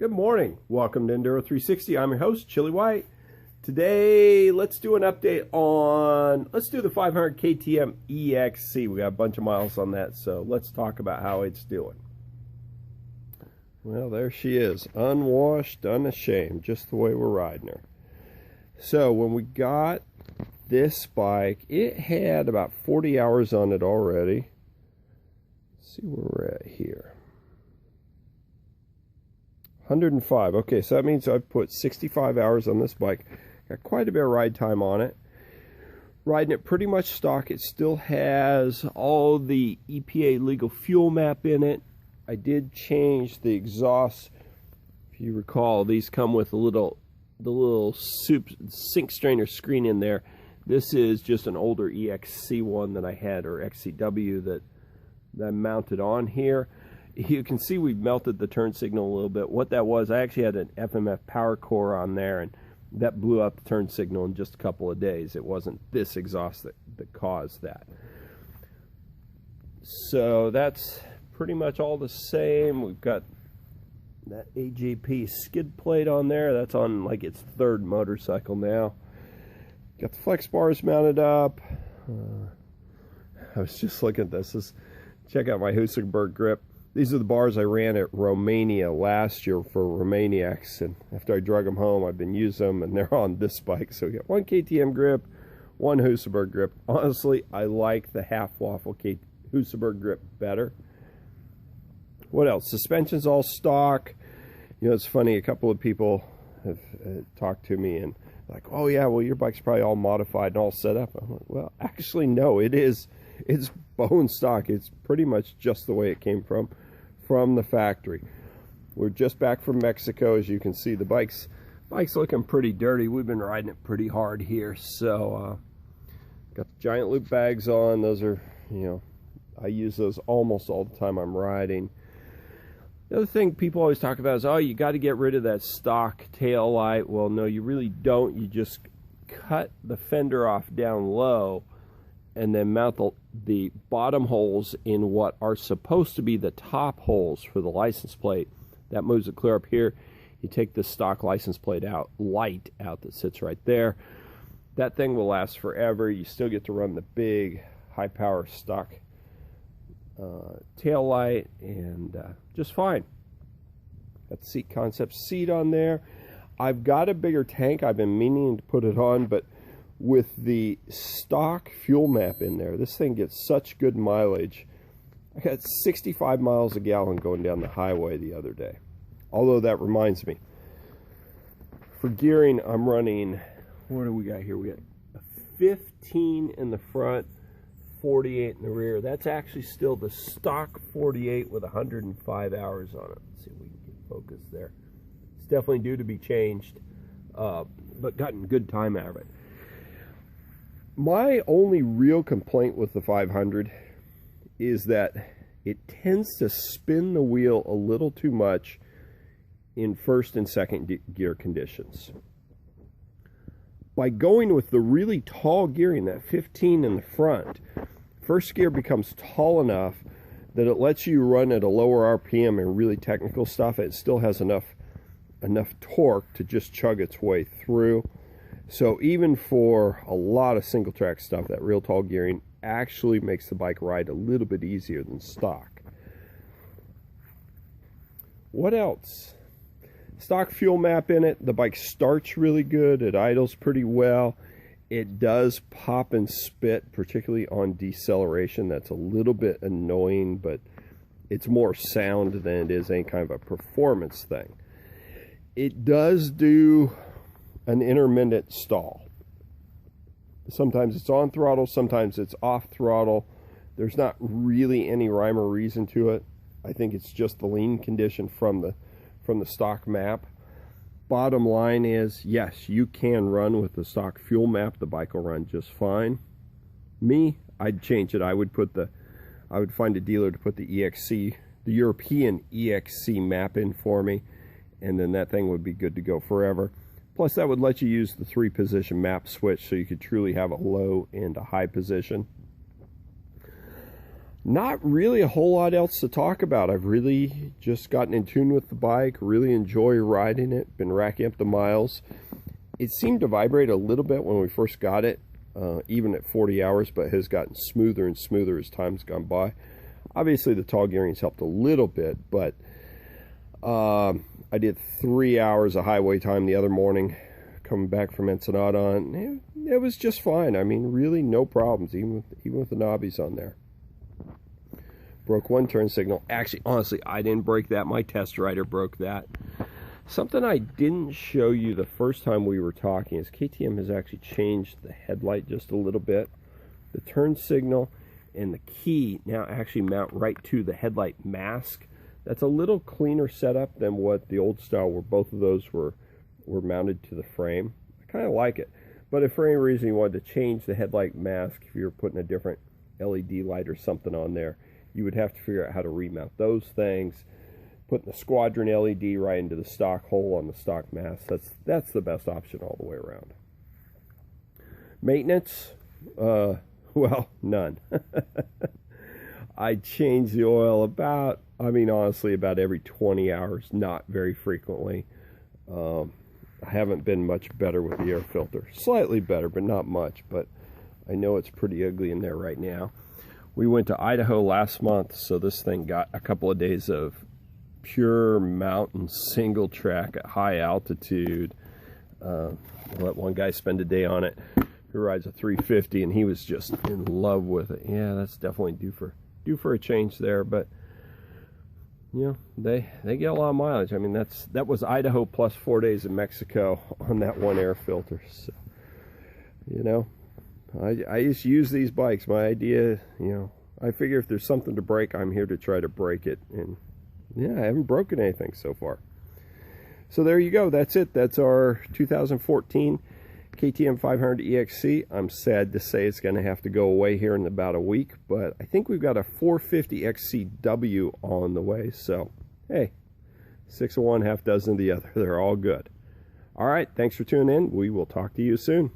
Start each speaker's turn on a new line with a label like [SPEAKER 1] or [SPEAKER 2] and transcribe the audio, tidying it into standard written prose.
[SPEAKER 1] Good morning. Welcome to Enduro 360. I'm your host, Chili White. Today, let's do an update on, let's do the 500 KTM EXC. We got a bunch of miles on that, so let's talk about how it's doing. Well, there she is, unwashed, unashamed, just the way we're riding her. So when we got this bike, it had about 40 hours on it already. Let's see where we're at here. 105. Okay, so that means I've put 65 hours on this bike. Got quite a bit of ride time on it. Riding it pretty much stock. It still has all the EPA legal fuel map in it. I did change the exhaust. If you recall, these come with the little sink strainer screen in there. This is just an older EXC one that I had, or XCW, that I mounted on here. You can see we've melted the turn signal a little bit. What that was, I actually had an FMF power core on there, and that blew up the turn signal in just a couple of days. It wasn't this exhaust that caused that. So that's pretty much all the same. We've got that AJP skid plate on there. That's on like its third motorcycle now. Got the flex bars mounted up. I was just looking at this. Check out my Husaberg grip. These are the bars I ran at Romania last year for Romaniacs, and after I drug them home, I've been using them, and they're on this bike. So we got one KTM grip, one Husaberg grip. Honestly, I like the half waffle Husaberg grip better. What else? Suspension's all stock. You know, it's funny, a couple of people have talked to me and like, oh yeah, well your bike's probably all modified and all set up. I'm like, well, actually no, it is. It's bone stock. It's pretty much just the way it came from the factory. We're just back from Mexico. As you can see, the bike's looking pretty dirty. We've been riding it pretty hard here. So got the giant loop bags on. Those are, you know, I use those almost all the time I'm riding. The other thing people always talk about is, oh, you got to get rid of that stock tail light. Well, no, you really don't. You just cut the fender off down low and then mount the bottom holes in what are supposed to be the top holes for the license plate. That moves it clear up here. You take the stock license plate light out that sits right there. That thing will last forever. You still get to run the big high power stock tail light, and just fine. Got the Seat Concept seat on there. I've got a bigger tank. I've been meaning to put it on, but with the stock fuel map in there, this thing gets such good mileage. I got 65 miles a gallon going down the highway the other day. Although that reminds me, for gearing, I'm running, what do we got here? We got a 15 in the front, 48 in the rear. That's actually still the stock 48 with 105 hours on it. Let's see if we can get focus there. It's definitely due to be changed, but gotten good time out of it. My only real complaint with the 500 is that it tends to spin the wheel a little too much in first and second gear conditions. By going with the really tall gearing, that 15 in the front, first gear becomes tall enough that it lets you run at a lower RPM and really technical stuff. It still has enough torque to just chug its way through. So even for a lot of single track stuff, that real tall gearing actually makes the bike ride a little bit easier than stock. What else? Stock fuel map in it. The bike starts really good. It idles pretty well. It does pop and spit, particularly on deceleration. That's a little bit annoying, but it's more sound than it is any kind of a performance thing. It does do an intermittent stall. Sometimes it's on throttle, sometimes it's off throttle. There's not really any rhyme or reason to it. I think it's just the lean condition from the stock map. Bottom line is, yes, you can run with the stock fuel map. The bike will run just fine. Me, I'd change it. I would find a dealer to put the EXC, the European EXC map in for me, and then that thing would be good to go forever. Plus, that would let you use the 3-position map switch, so you could truly have a low and a high position. Not really a whole lot else to talk about. I've really just gotten in tune with the bike, really enjoy riding it, been racking up the miles. It seemed to vibrate a little bit when we first got it, even at 40 hours, but has gotten smoother and smoother as time's gone by. Obviously the tall gearing's helped a little bit, but I did 3 hours of highway time the other morning coming back from Ensenada, and it was just fine. I mean, really no problems, even with the knobbies on there. Broke one turn signal. Actually, honestly, I didn't break that. My test rider broke that. Something I didn't show you the first time we were talking is KTM has actually changed the headlight just a little bit. The turn signal and the key now actually mount right to the headlight mask. That's a little cleaner setup than what the old style where both of those were mounted to the frame. I kind of like it. But if for any reason you wanted to change the headlight mask, if you were putting a different LED light or something on there, you would have to figure out how to remount those things. Putting the Squadron LED right into the stock hole on the stock mask, that's the best option all the way around. Maintenance, well, none. I change the oil about every 20 hours, not very frequently. I haven't been much better with the air filter. Slightly better, but not much. But I know it's pretty ugly in there right now. We went to Idaho last month, so this thing got a couple of days of pure mountain single track at high altitude. I let one guy spend a day on it who rides a 350, and he was just in love with it. Yeah, that's definitely due for a change there, but you know, they get a lot of mileage. I mean, that was Idaho plus 4 days in Mexico on that one air filter. So, you know, I just use these bikes. My idea, you know, I figure if there's something to break, I'm here to try to break it. And yeah, I haven't broken anything so far. So there you go. That's it. That's our 2014 KTM 500 EXC. I'm sad to say it's going to have to go away here in about a week, but I think we've got a 450 XCW on the way. So, hey, 6 of one, half dozen of the other. They're all good. All right. Thanks for tuning in. We will talk to you soon.